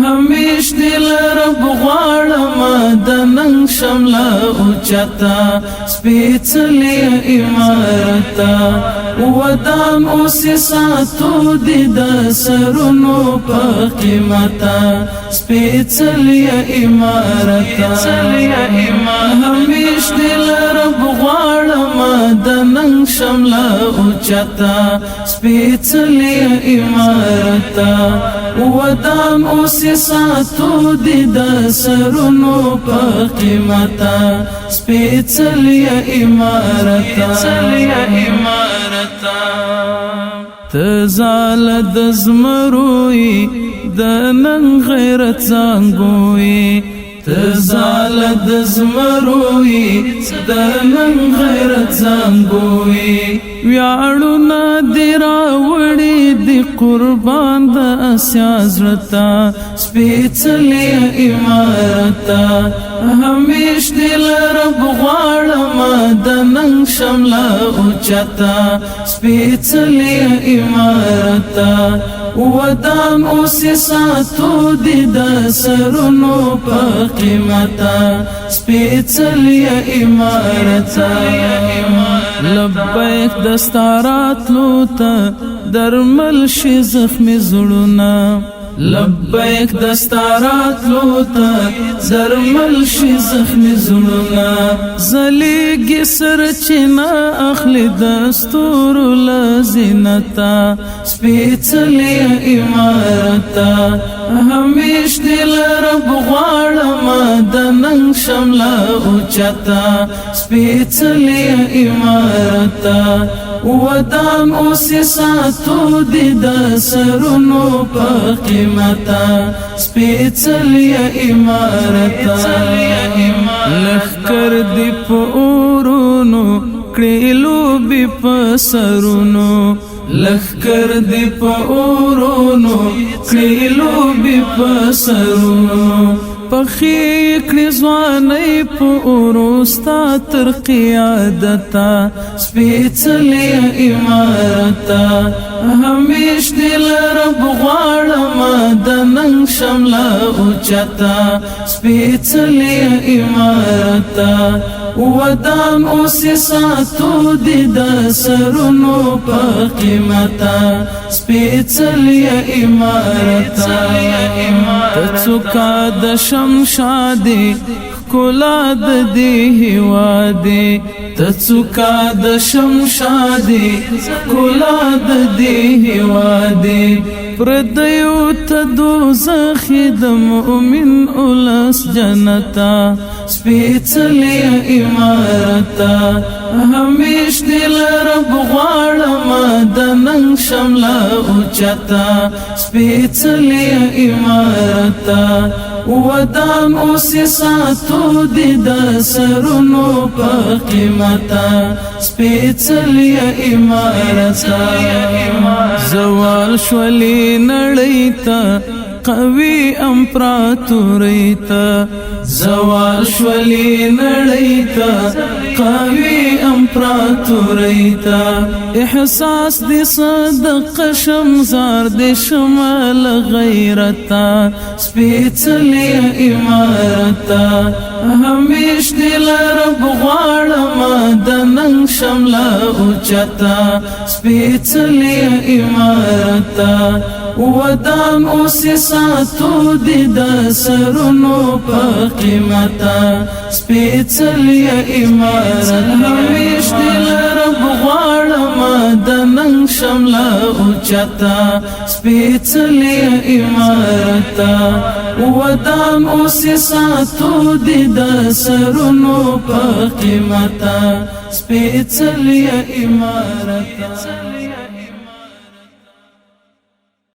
همیش دل رب غواړم د نن شمله اوچتا سپېڅلې عمارته ودان اوسې ساتو دې د سرونو په قیمته سپېڅلې عمارته همیش دل رب غواړم د نن شمله اوچتا سپېڅلې عمارته ودان اوسې ساتو دې د سرونو په قیمته سپېڅلې عمارته ته زاله د زمروی د نن غیرت زانګوی ته زاله د زمروی د نن غیرت زانګوی ویاړونه دې راوړي دې قربان د اسیا زړه سپېڅلې عمارته همیش دل رب غواړم د نن شمله اوچتا سپېڅلې عمارته ودان اوسې ساتو دې د سرونو په قیمته سپېڅلې عمارته لبیک دستا راتلو ته درمل شي زخمي زړونه لبیک دستا راتلو ته درمل شي زخمي زړونه زلیږي سرچینه اخلي د ستورو له زینته سپېڅلې عمارته همیش دل رب غواړم د نن شمله اوچتا سپېڅلې عمارته ودان اوسې ساتو دې د سرونو په قیمته سپېڅلې عمارته لښکر دې په اورونو کړې لوبې په سرونو لښکر دې په اورونو کړې لوبې په سرونو پخې کړې ځوانۍ په اورو ستا تر قیادته سپېڅلې عمارته همیش دل رب غواړم د نن شمله اوچتا سپېڅلې عمارته ودان اوسې ساتو دې د سرونو په قیمته سپېڅلې عمارته ته څوکه د شمشادې ښکلا د دې هېوادې ته څوکه د شمشادې ښکلا د دې هېوادې پردیو ته دوزخې د مؤمن اولس جنته سپېڅلې عمارته همیش دل رب غواړم د نن شمله اوچتا سپېڅلې عمارته ودان اوسې ساتو دې د سرونو په قیمته سپېڅلې عمارته زوال شولې نړۍ ته قوي امپراتورۍ ته زوال شولې نړۍ ته قوي امپراتورۍ ته احساس دې صدق شمزار دې شمال غیرته سپېڅلې عمارته همیش دل رب غواړم د نن شمله اوچتا سپېڅلې عمارته ودان اوسې ساتو دې د سرونو په قیمته سپېڅلې عمارته همیش دل رب غواړم د نن شمله اوچتا سپېڅلې عمارته ودان اوسې ساتو دې د سرونو په قیمته سپېڅلې عمارته